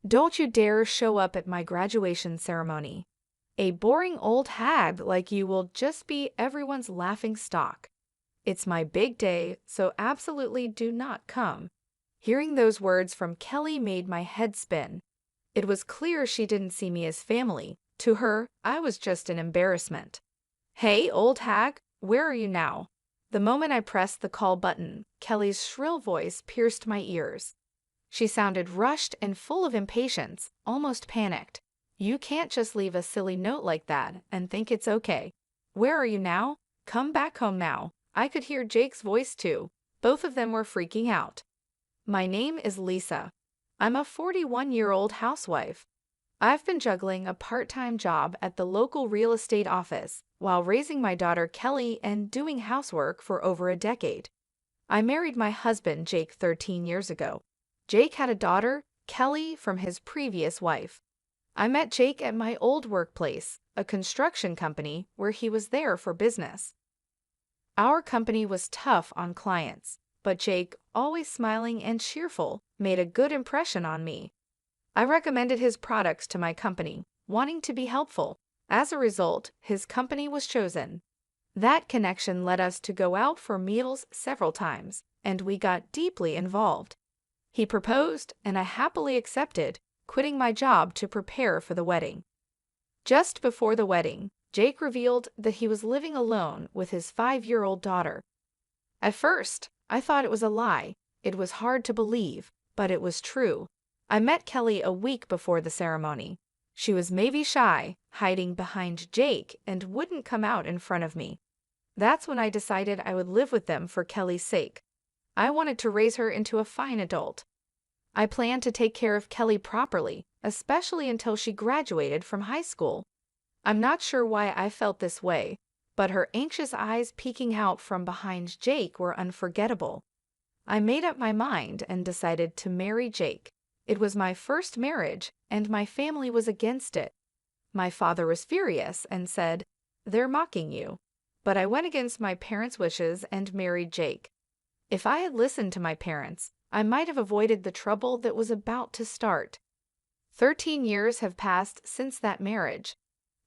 Don't you dare show up at my graduation ceremony. A boring old hag like you will just be everyone's laughing stock. It's my big day, so absolutely do not come." Hearing those words from Kelly made my head spin. It was clear she didn't see me as family. To her, I was just an embarrassment. "Hey, old hag, where are you now?" The moment I pressed the call button, Kelly's shrill voice pierced my ears. She sounded rushed and full of impatience, almost panicked. "You can't just leave a silly note like that and think it's okay. Where are you now? Come back home now." I could hear Jake's voice too. Both of them were freaking out. "My name is Lisa. I'm a 41-year-old housewife. I've been juggling a part-time job at the local real estate office while raising my daughter Kelly and doing housework for over a decade. I married my husband Jake 13 years ago. Jake had a daughter, Kelly, from his previous wife. I met Jake at my old workplace, a construction company, where he was there for business. Our company was tough on clients, but Jake, always smiling and cheerful, made a good impression on me. I recommended his products to my company, wanting to be helpful. As a result, his company was chosen. That connection led us to go out for meals several times, and we got deeply involved. He proposed, and I happily accepted, quitting my job to prepare for the wedding. Just before the wedding, Jake revealed that he was living alone with his 5-year-old daughter. At first, I thought it was a lie. It was hard to believe, but it was true. I met Kelly a week before the ceremony. She was maybe shy, hiding behind Jake, and wouldn't come out in front of me. That's when I decided I would live with them for Kelly's sake. I wanted to raise her into a fine adult. I planned to take care of Kelly properly, especially until she graduated from high school. I'm not sure why I felt this way, but her anxious eyes peeking out from behind Jake were unforgettable. I made up my mind and decided to marry Jake. It was my first marriage, and my family was against it. My father was furious and said, "They're mocking you." But I went against my parents' wishes and married Jake. If I had listened to my parents, I might have avoided the trouble that was about to start. 13 years have passed since that marriage.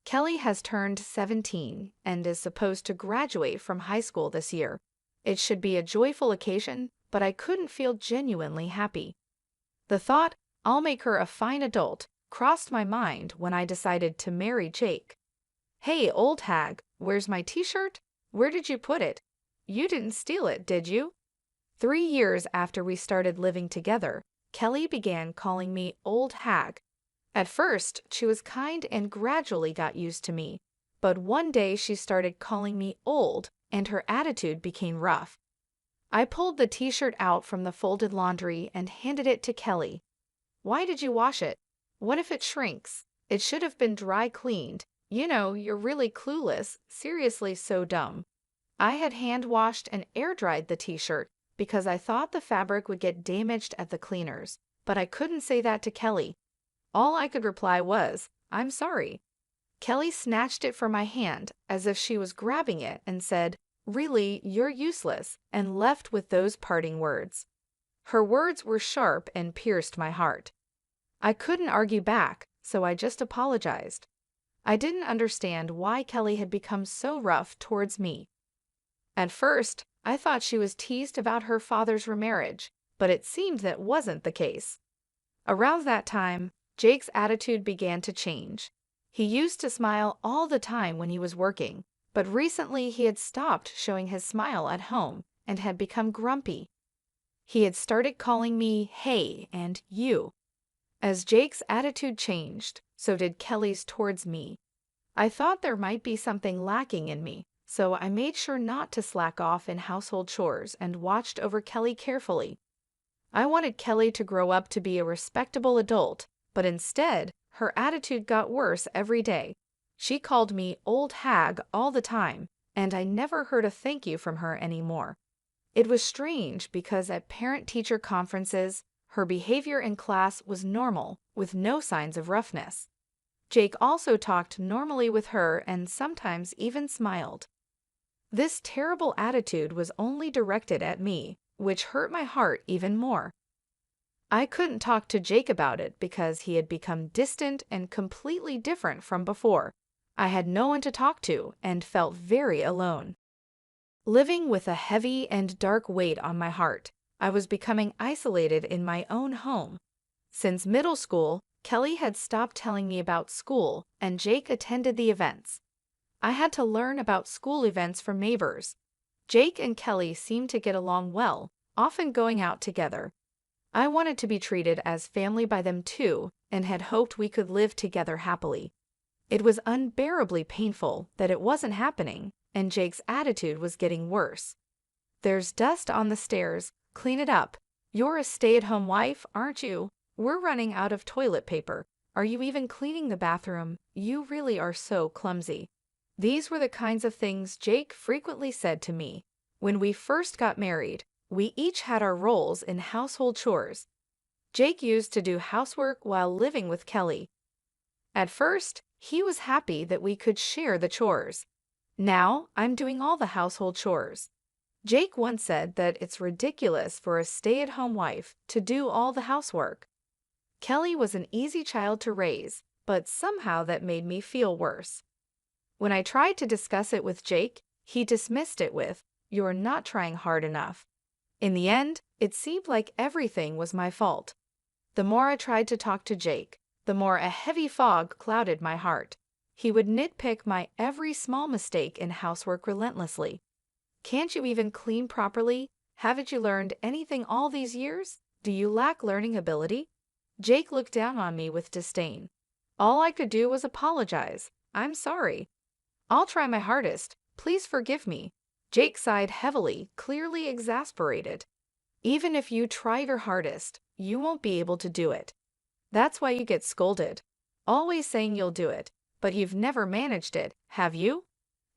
Kelly has turned 17 and is supposed to graduate from high school this year. It should be a joyful occasion, but I couldn't feel genuinely happy. The thought, "I'll make her a fine adult," crossed my mind when I decided to marry Jake. "Hey, old hag, where's my t-shirt? Where did you put it? You didn't steal it, did you?" 3 years after we started living together, Kelly began calling me old hag. At first, she was kind and gradually got used to me, but one day she started calling me old and her attitude became rough. I pulled the t-shirt out from the folded laundry and handed it to Kelly. "Why did you wash it? What if it shrinks? It should have been dry cleaned. You know, you're really clueless, seriously so dumb." I had hand washed and air dried the t-shirt because I thought the fabric would get damaged at the cleaners, but I couldn't say that to Kelly. All I could reply was, "I'm sorry." Kelly snatched it from my hand as if she was grabbing it and said, "Really, you're useless," and left with those parting words. Her words were sharp and pierced my heart. I couldn't argue back, so I just apologized. I didn't understand why Kelly had become so rough towards me. At first, I thought she was teased about her father's remarriage, but it seemed that wasn't the case. Around that time, Jake's attitude began to change. He used to smile all the time when he was working, but recently he had stopped showing his smile at home and had become grumpy. He had started calling me "hey" and "you." As Jake's attitude changed, so did Kelly's towards me. I thought there might be something lacking in me, so I made sure not to slack off in household chores and watched over Kelly carefully. I wanted Kelly to grow up to be a respectable adult, but instead, her attitude got worse every day. She called me old hag all the time, and I never heard a thank you from her anymore. It was strange because at parent-teacher conferences, her behavior in class was normal, with no signs of roughness. Jake also talked normally with her and sometimes even smiled. This terrible attitude was only directed at me, which hurt my heart even more. I couldn't talk to Jake about it because he had become distant and completely different from before. I had no one to talk to and felt very alone. Living with a heavy and dark weight on my heart, I was becoming isolated in my own home. Since middle school, Kelly had stopped telling me about school, and Jake attended the events. I had to learn about school events from neighbors. Jake and Kelly seemed to get along well, often going out together. I wanted to be treated as family by them too, and had hoped we could live together happily. It was unbearably painful that it wasn't happening, and Jake's attitude was getting worse. "There's dust on the stairs, clean it up. You're a stay-at-home wife, aren't you? We're running out of toilet paper. Are you even cleaning the bathroom? You really are so clumsy." These were the kinds of things Jake frequently said to me. When we first got married, we each had our roles in household chores. Jake used to do housework while living with Kelly. At first, he was happy that we could share the chores. Now, I'm doing all the household chores. Jake once said that it's ridiculous for a stay-at-home wife to do all the housework. Kelly was an easy child to raise, but somehow that made me feel worse. When I tried to discuss it with Jake, he dismissed it with, "You're not trying hard enough." In the end, it seemed like everything was my fault. The more I tried to talk to Jake, the more a heavy fog clouded my heart. He would nitpick my every small mistake in housework relentlessly. "Can't you even clean properly? Haven't you learned anything all these years? Do you lack learning ability?" Jake looked down on me with disdain. All I could do was apologize. "I'm sorry. I'll try my hardest. Please forgive me." Jake sighed heavily, clearly exasperated. "Even if you try your hardest, you won't be able to do it. That's why you get scolded. Always saying you'll do it, but you've never managed it, have you?"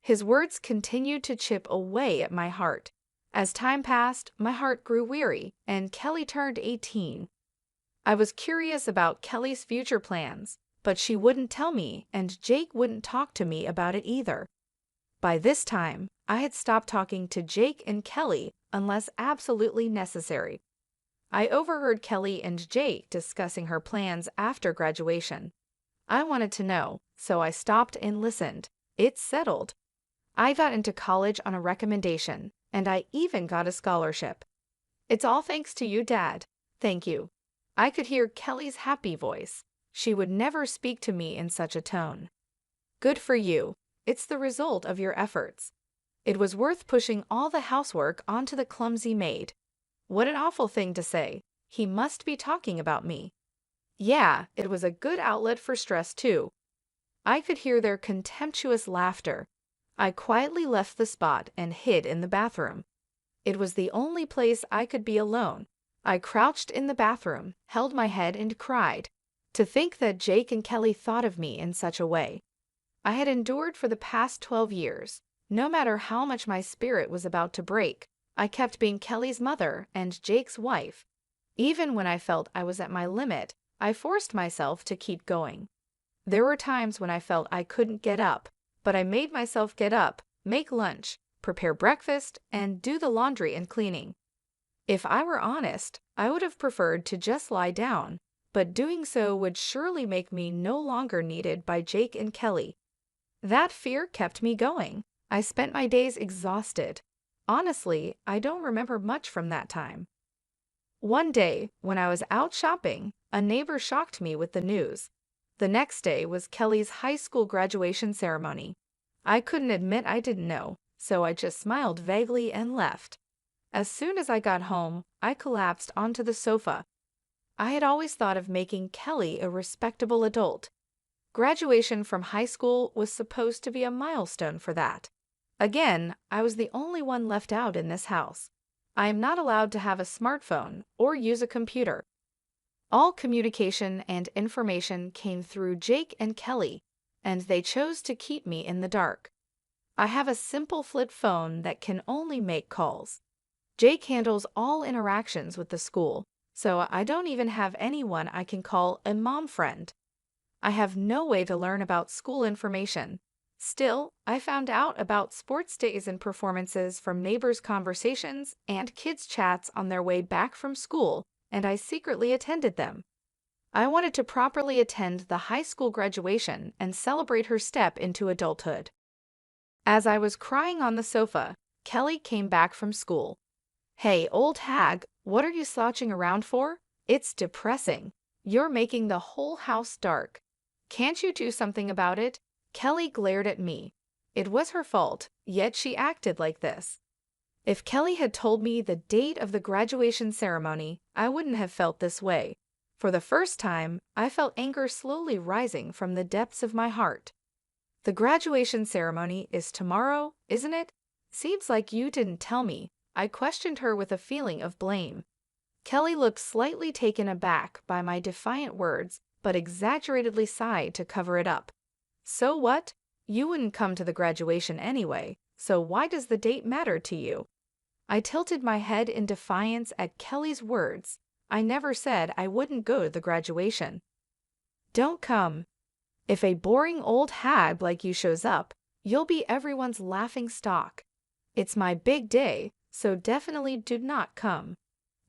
His words continued to chip away at my heart. As time passed, my heart grew weary, and Kelly turned 18. I was curious about Kelly's future plans, but she wouldn't tell me, and Jake wouldn't talk to me about it either. By this time, I had stopped talking to Jake and Kelly unless absolutely necessary. I overheard Kelly and Jake discussing her plans after graduation. I wanted to know, so I stopped and listened. It's settled. I got into college on a recommendation, and I even got a scholarship. "It's all thanks to you, Dad. Thank you." I could hear Kelly's happy voice. She would never speak to me in such a tone. "Good for you. It's the result of your efforts." It was worth pushing all the housework onto the clumsy maid. What an awful thing to say. He must be talking about me. Yeah, it was a good outlet for stress too. I could hear their contemptuous laughter. I quietly left the spot and hid in the bathroom. It was the only place I could be alone. I crouched in the bathroom, held my head, and cried. To think that Jake and Kelly thought of me in such a way. I had endured for the past 12 years. No matter how much my spirit was about to break, I kept being Kelly's mother and Jake's wife. Even when I felt I was at my limit, I forced myself to keep going. There were times when I felt I couldn't get up, but I made myself get up, make lunch, prepare breakfast, and do the laundry and cleaning. If I were honest, I would have preferred to just lie down, but doing so would surely make me no longer needed by Jake and Kelly. That fear kept me going. I spent my days exhausted. Honestly, I don't remember much from that time. One day, when I was out shopping, a neighbor shocked me with the news. The next day was Kelly's high school graduation ceremony. I couldn't admit I didn't know, so I just smiled vaguely and left. As soon as I got home, I collapsed onto the sofa. I had always thought of making Kelly a respectable adult. Graduation from high school was supposed to be a milestone for that. Again, I was the only one left out in this house. I am not allowed to have a smartphone or use a computer. All communication and information came through Jake and Kelly, and they chose to keep me in the dark. I have a simple flip phone that can only make calls. Jake handles all interactions with the school, so I don't even have anyone I can call a mom friend. I have no way to learn about school information. Still, I found out about sports days and performances from neighbors' conversations and kids' chats on their way back from school, and I secretly attended them. I wanted to properly attend the high school graduation and celebrate her step into adulthood. As I was crying on the sofa, Kelly came back from school. "Hey, old hag, what are you slouching around for? It's depressing. You're making the whole house dark. Can't you do something about it?" Kelly glared at me. It was her fault, yet she acted like this. If Kelly had told me the date of the graduation ceremony, I wouldn't have felt this way. For the first time, I felt anger slowly rising from the depths of my heart. "The graduation ceremony is tomorrow, isn't it? Seems like you didn't tell me." I questioned her with a feeling of blame. Kelly looked slightly taken aback by my defiant words, but exaggeratedly sighed to cover it up. "So what? You wouldn't come to the graduation anyway, so why does the date matter to you?" I tilted my head in defiance at Kelly's words. I never said I wouldn't go to the graduation. "Don't come. If a boring old hag like you shows up, you'll be everyone's laughing stock. It's my big day, so definitely do not come."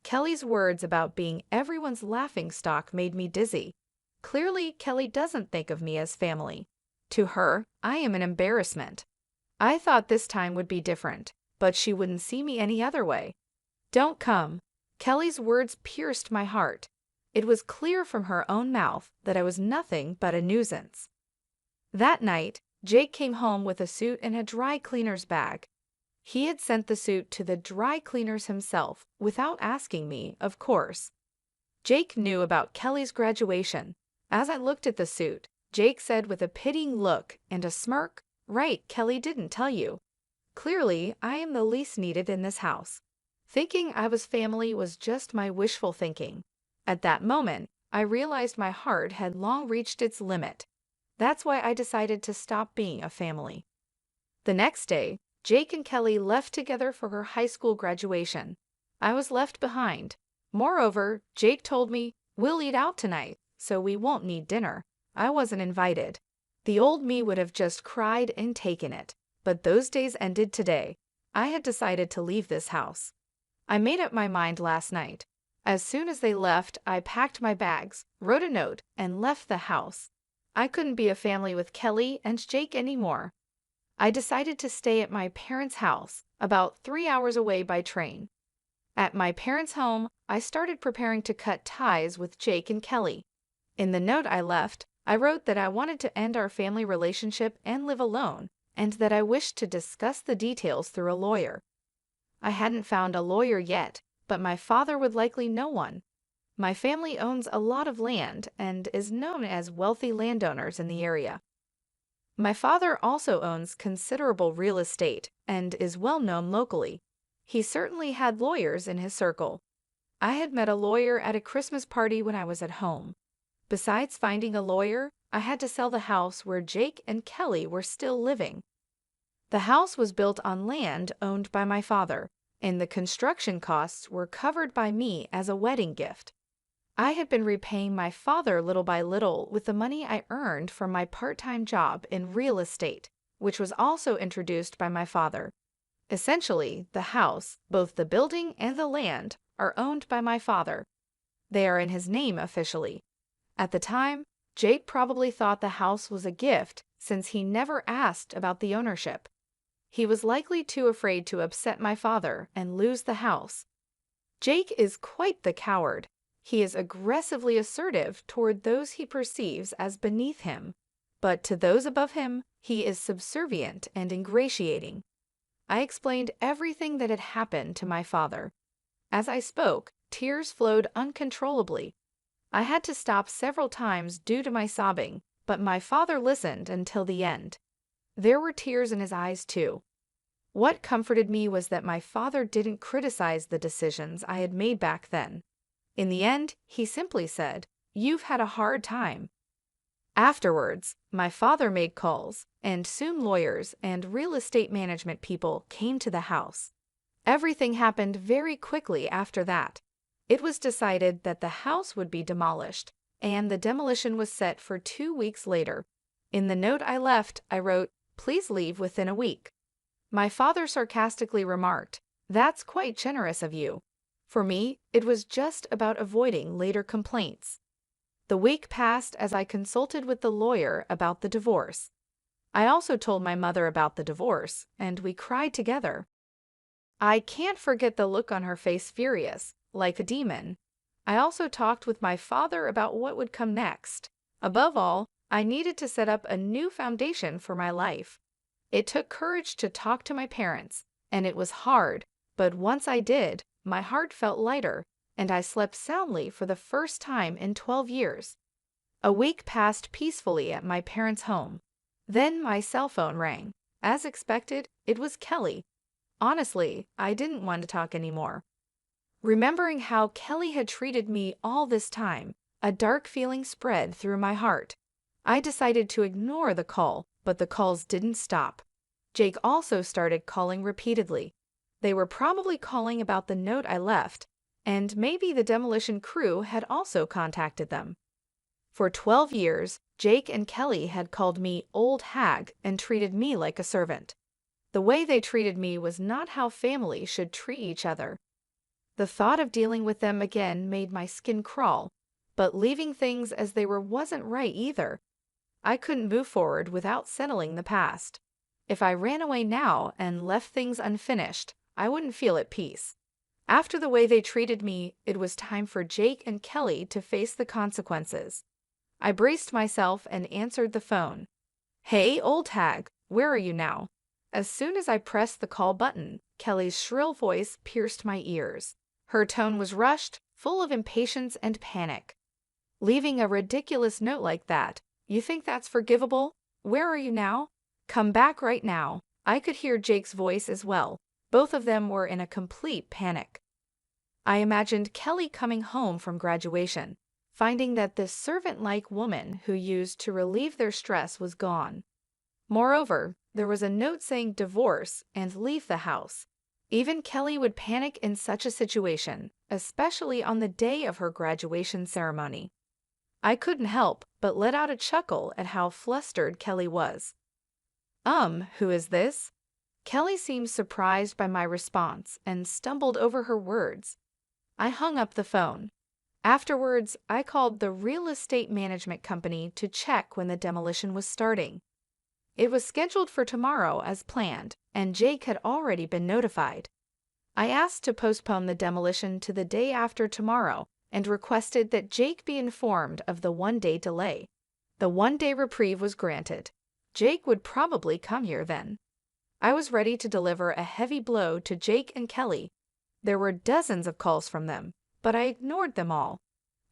Kelly's words about being everyone's laughing stock made me dizzy. Clearly, Kelly doesn't think of me as family. To her, I am an embarrassment. I thought this time would be different, but she wouldn't see me any other way. "Don't come." Kelly's words pierced my heart. It was clear from her own mouth that I was nothing but a nuisance. That night, Jake came home with a suit and a dry cleaner's bag. He had sent the suit to the dry cleaners himself, without asking me, of course. Jake knew about Kelly's graduation. As I looked at the suit, Jake said with a pitying look and a smirk, "Right, Kelly didn't tell you. Clearly, I am the least needed in this house." Thinking I was family was just my wishful thinking. At that moment, I realized my heart had long reached its limit. That's why I decided to stop being a family. The next day, Jake and Kelly left together for her high school graduation. I was left behind. Moreover, Jake told me, "We'll eat out tonight, so we won't need dinner." I wasn't invited. The old me would have just cried and taken it. But those days ended today. I had decided to leave this house. I made up my mind last night. As soon as they left, I packed my bags, wrote a note, and left the house. I couldn't be a family with Kelly and Jake anymore. I decided to stay at my parents' house, about 3 hours away by train. At my parents' home, I started preparing to cut ties with Jake and Kelly. In the note I left, I wrote that I wanted to end our family relationship and live alone, and that I wished to discuss the details through a lawyer. I hadn't found a lawyer yet, but my father would likely know one. My family owns a lot of land and is known as wealthy landowners in the area. My father also owns considerable real estate and is well known locally. He certainly had lawyers in his circle. I had met a lawyer at a Christmas party when I was at home. Besides finding a lawyer, I had to sell the house where Jake and Kelly were still living. The house was built on land owned by my father, and the construction costs were covered by me as a wedding gift. I had been repaying my father little by little with the money I earned from my part-time job in real estate, which was also introduced by my father. Essentially, the house, both the building and the land, are owned by my father. They are in his name officially. At the time, Jake probably thought the house was a gift since he never asked about the ownership. He was likely too afraid to upset my father and lose the house. Jake is quite the coward. He is aggressively assertive toward those he perceives as beneath him, but to those above him, he is subservient and ingratiating. I explained everything that had happened to my father. As I spoke, tears flowed uncontrollably. I had to stop several times due to my sobbing, but my father listened until the end. There were tears in his eyes too. What comforted me was that my father didn't criticize the decisions I had made back then. In the end, he simply said, "You've had a hard time." Afterwards, my father made calls, and soon lawyers and real estate management people came to the house. Everything happened very quickly after that. It was decided that the house would be demolished, and the demolition was set for 2 weeks later. In the note I left, I wrote, "Please leave within a week." My father sarcastically remarked, "That's quite generous of you." For me, it was just about avoiding later complaints. The week passed as I consulted with the lawyer about the divorce. I also told my mother about the divorce, and we cried together. I can't forget the look on her face, furious, like a demon. I also talked with my father about what would come next. Above all, I needed to set up a new foundation for my life. It took courage to talk to my parents, and it was hard, but once I did, my heart felt lighter, and I slept soundly for the first time in 12 years. A week passed peacefully at my parents' home. Then my cell phone rang. As expected, it was Kelly. Honestly, I didn't want to talk anymore. Remembering how Kelly had treated me all this time, a dark feeling spread through my heart. I decided to ignore the call, but the calls didn't stop. Jake also started calling repeatedly. They were probably calling about the note I left, and maybe the demolition crew had also contacted them. For 12 years, Jake and Kelly had called me old hag and treated me like a servant. The way they treated me was not how family should treat each other. The thought of dealing with them again made my skin crawl, but leaving things as they were wasn't right either. I couldn't move forward without settling the past. If I ran away now and left things unfinished, I wouldn't feel at peace. After the way they treated me, it was time for Jake and Kelly to face the consequences. I braced myself and answered the phone. "Hey, old hag, where are you now?" As soon as I pressed the call button, Kelly's shrill voice pierced my ears. Her tone was rushed, full of impatience and panic. "Leaving a ridiculous note like that, you think that's forgivable? Where are you now? Come back right now." I could hear Jake's voice as well. Both of them were in a complete panic. I imagined Kelly coming home from graduation, finding that this servant-like woman who used to relieve their stress was gone. Moreover, there was a note saying divorce and leave the house. Even Kelly would panic in such a situation, especially on the day of her graduation ceremony. I couldn't help but let out a chuckle at how flustered Kelly was. Who is this?" Kelly seemed surprised by my response and stumbled over her words. I hung up the phone. Afterwards, I called the real estate management company to check when the demolition was starting. It was scheduled for tomorrow as planned, and Jake had already been notified. I asked to postpone the demolition to the day after tomorrow and requested that Jake be informed of the one-day delay. The one-day reprieve was granted. Jake would probably come here then. I was ready to deliver a heavy blow to Jake and Kelly. There were dozens of calls from them, but I ignored them all.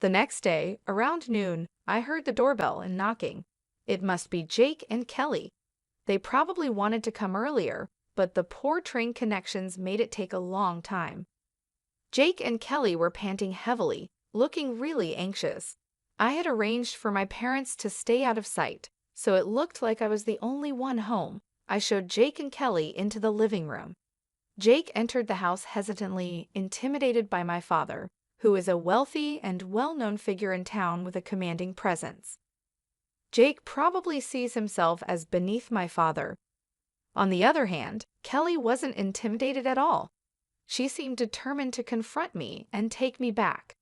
The next day, around noon, I heard the doorbell and knocking. It must be Jake and Kelly. They probably wanted to come earlier, but the poor train connections made it take a long time. Jake and Kelly were panting heavily, looking really anxious. I had arranged for my parents to stay out of sight, so it looked like I was the only one home. I showed Jake and Kelly into the living room. Jake entered the house hesitantly, intimidated by my father, who is a wealthy and well-known figure in town with a commanding presence. Jake probably sees himself as beneath my father. On the other hand, Kelly wasn't intimidated at all. She seemed determined to confront me and take me back.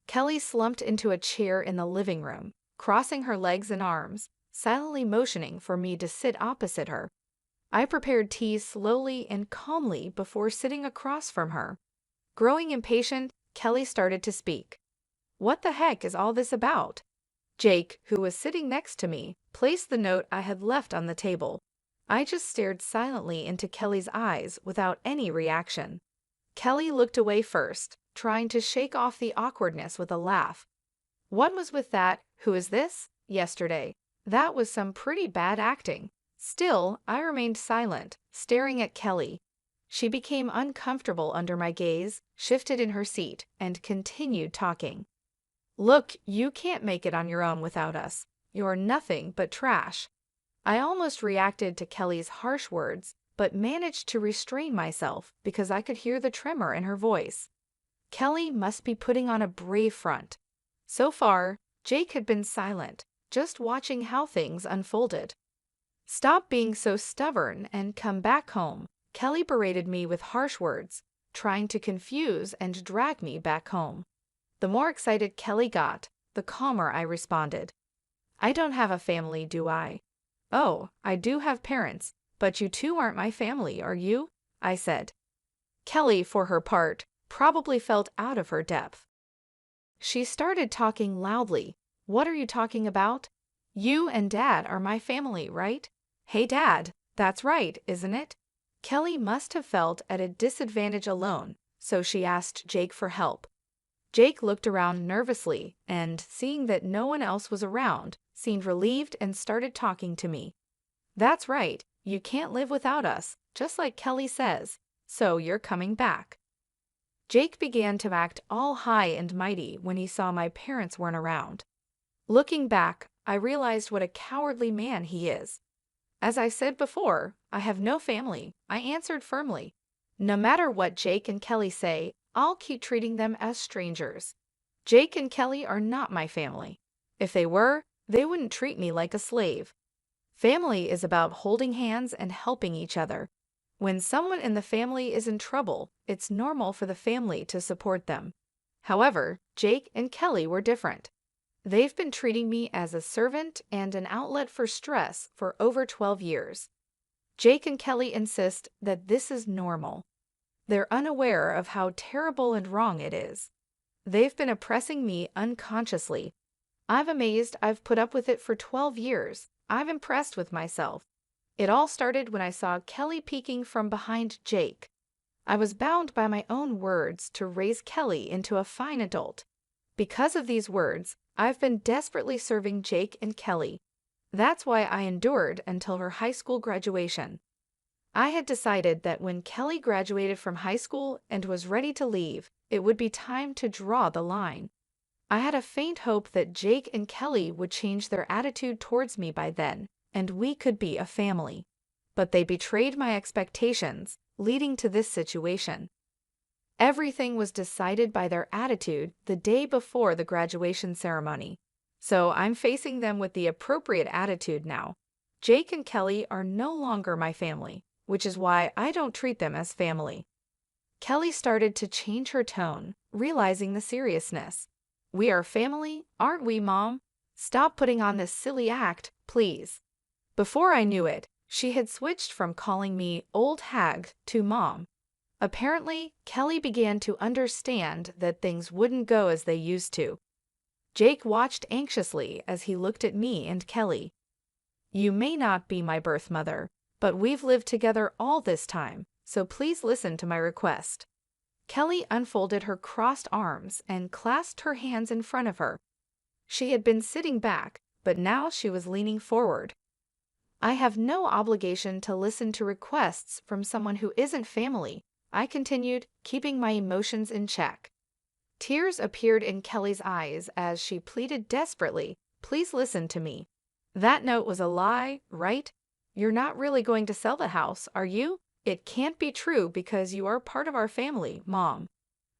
Kelly slumped into a chair in the living room, crossing her legs and arms, silently motioning for me to sit opposite her. I prepared tea slowly and calmly before sitting across from her. Growing impatient, Kelly started to speak. "What the heck is all this about?" Jake, who was sitting next to me, placed the note I had left on the table. I just stared silently into Kelly's eyes without any reaction. Kelly looked away first, trying to shake off the awkwardness with a laugh. "What was with that 'who is this' yesterday? That was some pretty bad acting." Still, I remained silent, staring at Kelly. She became uncomfortable under my gaze, shifted in her seat, and continued talking. "Look, you can't make it on your own without us. You're nothing but trash." I almost reacted to Kelly's harsh words, but managed to restrain myself because I could hear the tremor in her voice. Kelly must be putting on a brave front. So far, Jake had been silent, just watching how things unfolded. "Stop being so stubborn and come back home," Kelly berated me with harsh words. trying to confuse and drag me back home. The more excited Kelly got, the calmer I responded. I don't have a family, do I? Oh, I do have parents, but you two aren't my family, are you? I said. Kelly, for her part, probably felt out of her depth. She started talking loudly. What are you talking about? You and Dad are my family, right? Hey, Dad, that's right, isn't it? Kelly must have felt at a disadvantage alone, so she asked Jake for help. Jake looked around nervously and, seeing that no one else was around, seemed relieved and started talking to me. That's right, you can't live without us, just like Kelly says, so you're coming back. Jake began to act all high and mighty when he saw my parents weren't around. Looking back, I realized what a cowardly man he is. As I said before, I have no family, I answered firmly. No matter what Jake and Kelly say, I'll keep treating them as strangers. Jake and Kelly are not my family. If they were, they wouldn't treat me like a slave. Family is about holding hands and helping each other. When someone in the family is in trouble, it's normal for the family to support them. However, Jake and Kelly were different. They've been treating me as a servant and an outlet for stress for over 12 years. Jake and Kelly insist that this is normal. They're unaware of how terrible and wrong it is. They've been oppressing me unconsciously. I'm amazed I've put up with it for 12 years. I'm impressed with myself. It all started when I saw Kelly peeking from behind Jake. I was bound by my own words to raise Kelly into a fine adult. Because of these words, I've been desperately serving Jake and Kelly. That's why I endured until her high school graduation. I had decided that when Kelly graduated from high school and was ready to leave, it would be time to draw the line. I had a faint hope that Jake and Kelly would change their attitude towards me by then, and we could be a family. But they betrayed my expectations, leading to this situation. Everything was decided by their attitude the day before the graduation ceremony. So I'm facing them with the appropriate attitude now. Jake and Kelly are no longer my family, which is why I don't treat them as family. Kelly started to change her tone, realizing the seriousness. We are family, aren't we, Mom? Stop putting on this silly act, please. Before I knew it, she had switched from calling me old hag to Mom. Apparently, Kelly began to understand that things wouldn't go as they used to. Jake watched anxiously as he looked at me and Kelly. You may not be my birth mother, but we've lived together all this time, so please listen to my request. Kelly unfolded her crossed arms and clasped her hands in front of her. She had been sitting back, but now she was leaning forward. I have no obligation to listen to requests from someone who isn't family, I continued, keeping my emotions in check. Tears appeared in Kelly's eyes as she pleaded desperately, please listen to me. That note was a lie, right? You're not really going to sell the house, are you? It can't be true because you are part of our family, Mom.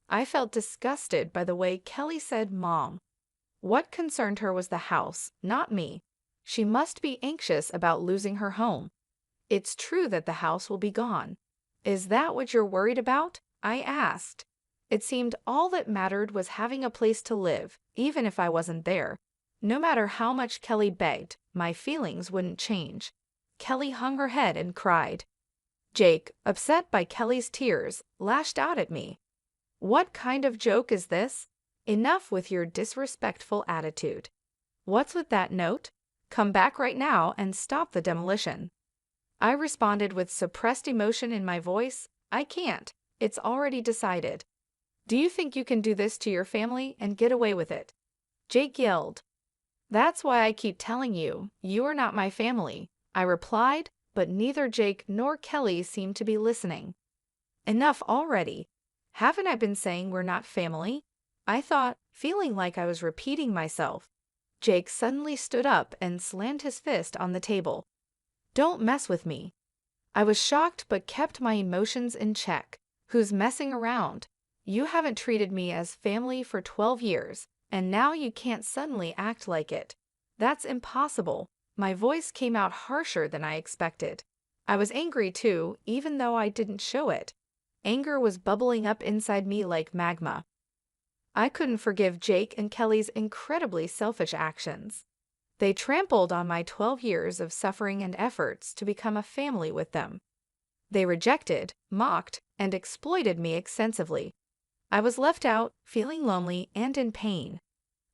I felt disgusted by the way Kelly said Mom. What concerned her was the house, not me. She must be anxious about losing her home. It's true that the house will be gone. Is that what you're worried about? I asked. It seemed all that mattered was having a place to live, even if I wasn't there. No matter how much Kelly begged, my feelings wouldn't change. Kelly hung her head and cried. Jake, upset by Kelly's tears, lashed out at me. What kind of joke is this? Enough with your disrespectful attitude. What's with that note? Come back right now and stop the demolition. I responded with suppressed emotion in my voice. I can't. It's already decided. Do you think you can do this to your family and get away with it? Jake yelled. That's why I keep telling you, you are not my family, I replied, but neither Jake nor Kelly seemed to be listening. Enough already. Haven't I been saying we're not family? I thought, feeling like I was repeating myself. Jake suddenly stood up and slammed his fist on the table. Don't mess with me. I was shocked but kept my emotions in check. Who's messing around? You haven't treated me as family for 12 years, and now you can't suddenly act like it. That's impossible. My voice came out harsher than I expected. I was angry too, even though I didn't show it. Anger was bubbling up inside me like magma. I couldn't forgive Jake and Kelly's incredibly selfish actions. They trampled on my 12 years of suffering and efforts to become a family with them. They rejected, mocked, and exploited me extensively. I was left out, feeling lonely and in pain.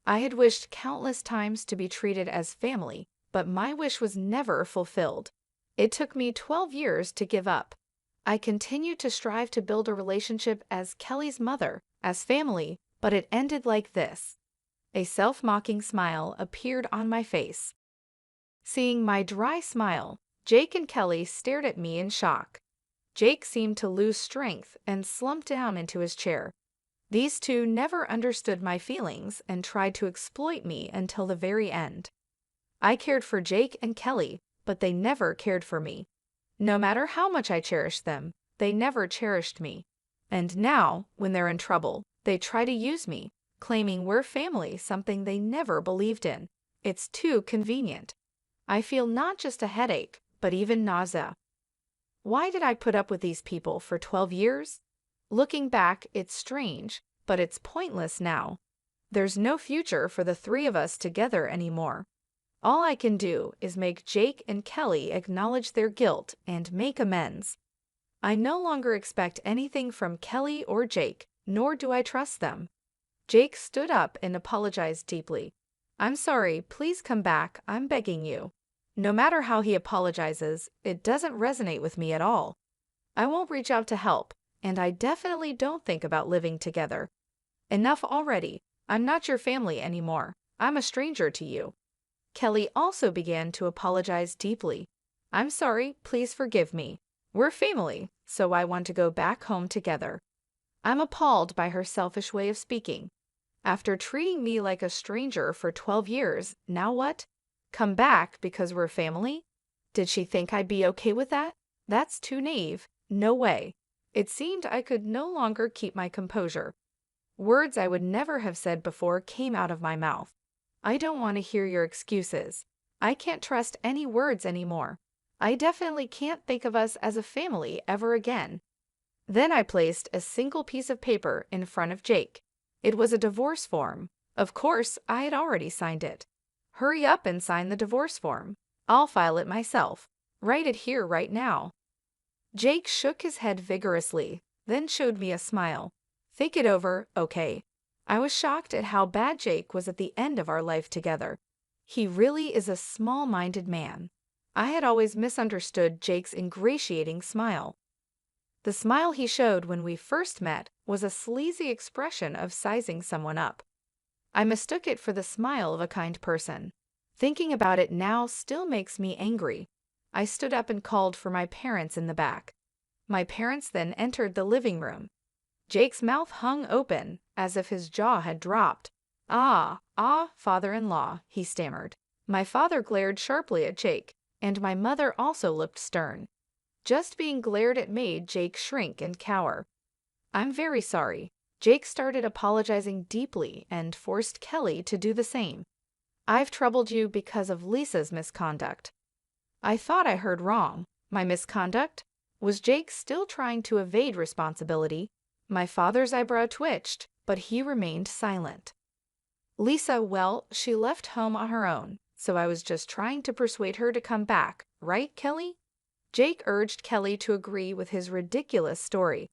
I had wished countless times to be treated as family, but my wish was never fulfilled. It took me 12 years to give up. I continued to strive to build a relationship as Kelly's mother, as family, but it ended like this. A self-mocking smile appeared on my face. Seeing my dry smile, Jake and Kelly stared at me in shock. Jake seemed to lose strength and slumped down into his chair. These two never understood my feelings and tried to exploit me until the very end. I cared for Jake and Kelly, but they never cared for me. No matter how much I cherished them, they never cherished me. And now, when they're in trouble, they try to use me, claiming we're family, something they never believed in. It's too convenient. I feel not just a headache, but even nausea. Why did I put up with these people for 12 years? Looking back, it's strange, but it's pointless now. There's no future for the three of us together anymore. All I can do is make Jake and Kelly acknowledge their guilt and make amends. I no longer expect anything from Kelly or Jake, nor do I trust them. Jake stood up and apologized deeply. I'm sorry, please come back, I'm begging you. No matter how he apologizes, it doesn't resonate with me at all. I won't reach out to help, and I definitely don't think about living together. Enough already, I'm not your family anymore, I'm a stranger to you. Kelly also began to apologize deeply. I'm sorry, please forgive me. We're family, so I want to go back home together. I'm appalled by her selfish way of speaking. After treating me like a stranger for 12 years, now what? Come back because we're family? Did she think I'd be okay with that? That's too naive. No way. It seemed I could no longer keep my composure. Words I would never have said before came out of my mouth. I don't want to hear your excuses. I can't trust any words anymore. I definitely can't think of us as a family ever again. Then I placed a single piece of paper in front of Jake. It was a divorce form. Of course, I had already signed it. Hurry up and sign the divorce form. I'll file it myself. Write it here right now. Jake shook his head vigorously, then showed me a smile. Think it over, okay. I was shocked at how bad Jake was at the end of our life together. He really is a small-minded man. I had always misunderstood Jake's ingratiating smile. The smile he showed when we first met was a sleazy expression of sizing someone up. I mistook it for the smile of a kind person. Thinking about it now still makes me angry. I stood up and called for my parents in the back. My parents then entered the living room. Jake's mouth hung open, as if his jaw had dropped. Father-in-law, he stammered. My father glared sharply at Jake, and my mother also looked stern. Just being glared at made Jake shrink and cower. I'm very sorry. Jake started apologizing deeply and forced Kelly to do the same. I've troubled you because of Lisa's misconduct. I thought I heard wrong. My misconduct? Was Jake still trying to evade responsibility? My father's eyebrow twitched, but he remained silent. Lisa, well, she left home on her own, so I was just trying to persuade her to come back, right, Kelly? Jake urged Kelly to agree with his ridiculous story.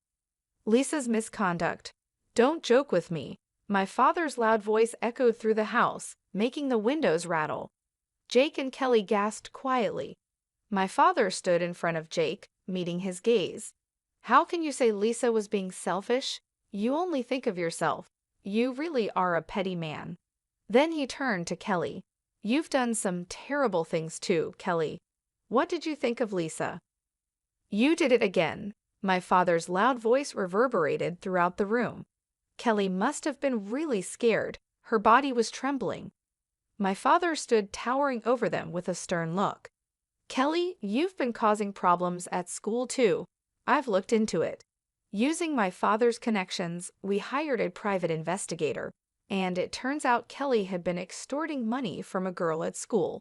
Lisa's misconduct. Don't joke with me. My father's loud voice echoed through the house, making the windows rattle. Jake and Kelly gasped quietly. My father stood in front of Jake, meeting his gaze. How can you say Lisa was being selfish? You only think of yourself. You really are a petty man. Then he turned to Kelly. You've done some terrible things too, Kelly. What did you think of Lisa? You did it again. My father's loud voice reverberated throughout the room. Kelly must have been really scared. Her body was trembling. My father stood towering over them with a stern look. Kelly, you've been causing problems at school too. I've looked into it. Using my father's connections, we hired a private investigator, and it turns out Kelly had been extorting money from a girl at school.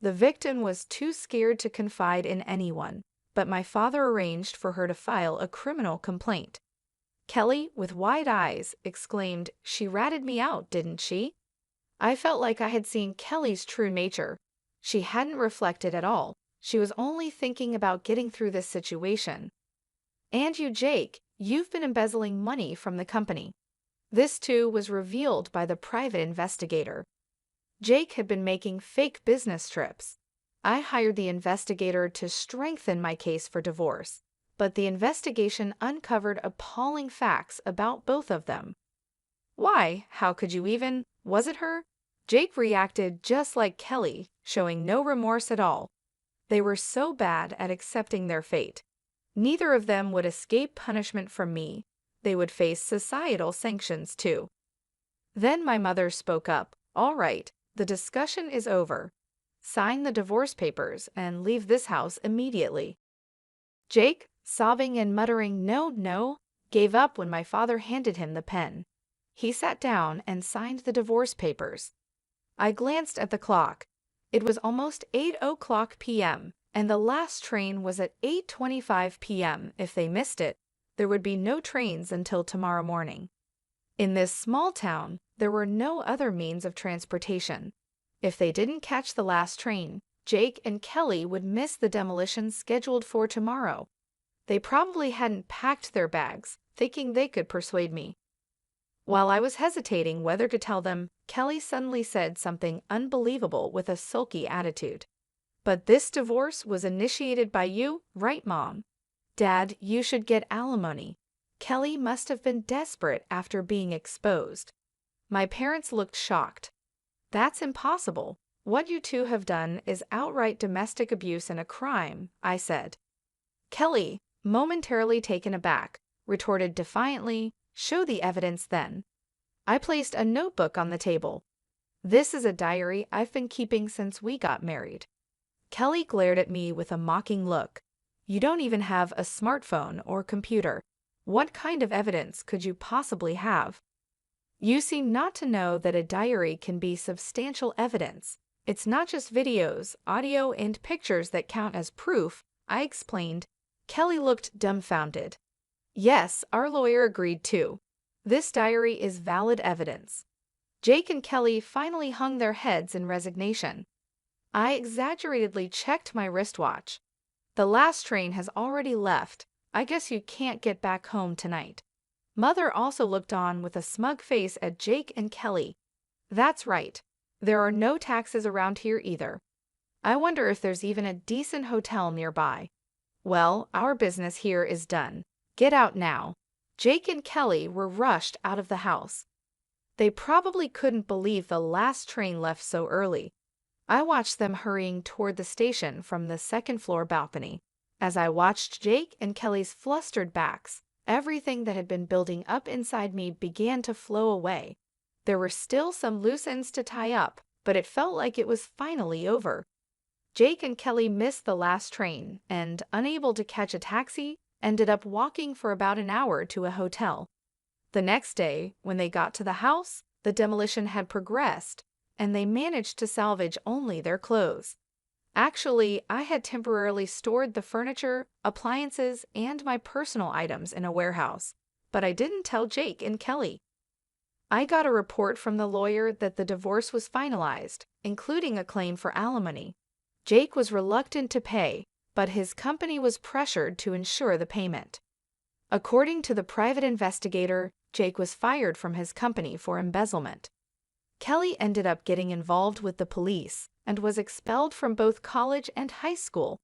The victim was too scared to confide in anyone, but my father arranged for her to file a criminal complaint. Kelly, with wide eyes, exclaimed, "She ratted me out, didn't she?" I felt like I had seen Kelly's true nature. She hadn't reflected at all. She was only thinking about getting through this situation. "And you, Jake, you've been embezzling money from the company." This too was revealed by the private investigator. Jake had been making fake business trips. I hired the investigator to strengthen my case for divorce, but the investigation uncovered appalling facts about both of them. "Why, how could you even? Was it her?" Jake reacted just like Kelly, showing no remorse at all. They were so bad at accepting their fate. Neither of them would escape punishment from me. They would face societal sanctions too. Then my mother spoke up. "All right, the discussion is over. Sign the divorce papers and leave this house immediately." Jake, sobbing and muttering "no, no," gave up when my father handed him the pen. He sat down and signed the divorce papers. I glanced at the clock. It was almost 8:00 p.m., and the last train was at 8:25 p.m. If they missed it, there would be no trains until tomorrow morning. In this small town, there were no other means of transportation. If they didn't catch the last train, Jake and Kelly would miss the demolition scheduled for tomorrow. They probably hadn't packed their bags, thinking they could persuade me. While I was hesitating whether to tell them, Kelly suddenly said something unbelievable with a sulky attitude. "But this divorce was initiated by you, right, Mom? Dad, you should get alimony." Kelly must have been desperate after being exposed. My parents looked shocked. "That's impossible. What you two have done is outright domestic abuse and a crime," I said. Kelly, momentarily taken aback, retorted defiantly, "Show the evidence then." I placed a notebook on the table. "This is a diary I've been keeping since we got married." Kelly glared at me with a mocking look. "You don't even have a smartphone or computer. What kind of evidence could you possibly have?" "You seem not to know that a diary can be substantial evidence. It's not just videos, audio, and pictures that count as proof," I explained. Kelly looked dumbfounded. "Yes, our lawyer agreed too. This diary is valid evidence." Jake and Kelly finally hung their heads in resignation. I exaggeratedly checked my wristwatch. "The last train has already left. I guess you can't get back home tonight." Mother also looked on with a smug face at Jake and Kelly. "That's right. There are no taxis around here either. I wonder if there's even a decent hotel nearby. Well, our business here is done. Get out now." Jake and Kelly were rushed out of the house. They probably couldn't believe the last train left so early. I watched them hurrying toward the station from the second-floor balcony. As I watched Jake and Kelly's flustered backs, everything that had been building up inside me began to flow away. There were still some loose ends to tie up, but it felt like it was finally over. Jake and Kelly missed the last train and, unable to catch a taxi, ended up walking for about an hour to a hotel. The next day, when they got to the house, the demolition had progressed, and they managed to salvage only their clothes. Actually, I had temporarily stored the furniture, appliances, and my personal items in a warehouse, but I didn't tell Jake and Kelly. I got a report from the lawyer that the divorce was finalized, including a claim for alimony. Jake was reluctant to pay, but his company was pressured to ensure the payment. According to the private investigator, Jake was fired from his company for embezzlement. Kelly ended up getting involved with the police and was expelled from both college and high school.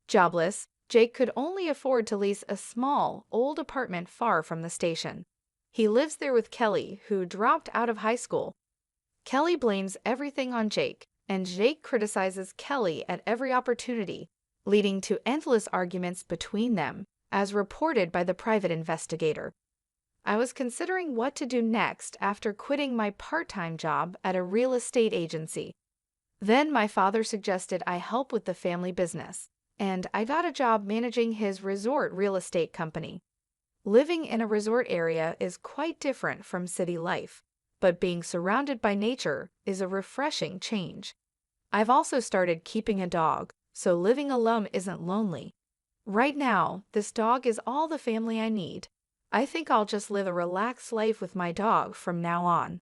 Jobless, Jake could only afford to lease a small, old apartment far from the station. He lives there with Kelly, who dropped out of high school. Kelly blames everything on Jake, and Jake criticizes Kelly at every opportunity, leading to endless arguments between them, as reported by the private investigator. I was considering what to do next after quitting my part-time job at a real estate agency. Then my father suggested I help with the family business, and I got a job managing his resort real estate company. Living in a resort area is quite different from city life, but being surrounded by nature is a refreshing change. I've also started keeping a dog, so living alone isn't lonely. Right now, this dog is all the family I need. I think I'll just live a relaxed life with my dog from now on.